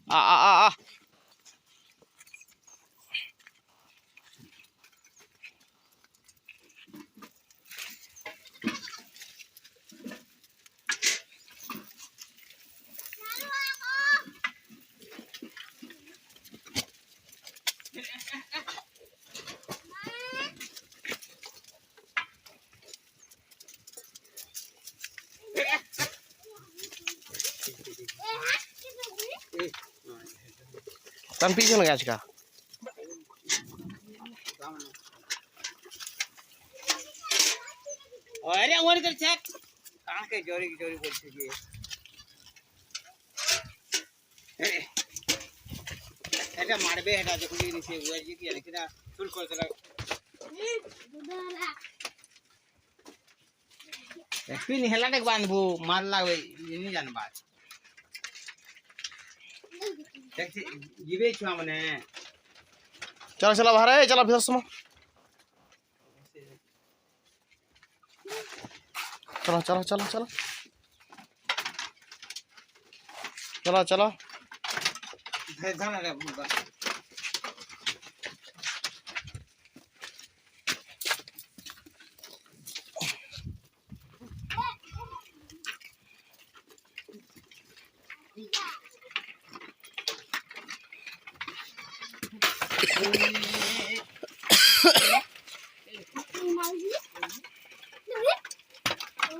आ तन पीछे गाछ का अरे ओर कर चेक कहां के जोरी बोलते जी এটা মারবে এটা যখন নিচে ওই যে কি এটা ফুল করে দেলা পিন হেলাটাকে বাঁধবো মার লাগবে ইনি জানবা দেখছি জিবে ছুয়া মানে चलो चलो बाहर है चलो भीतर सुनो चलो चलो चलो चलो चलो चलो धन रे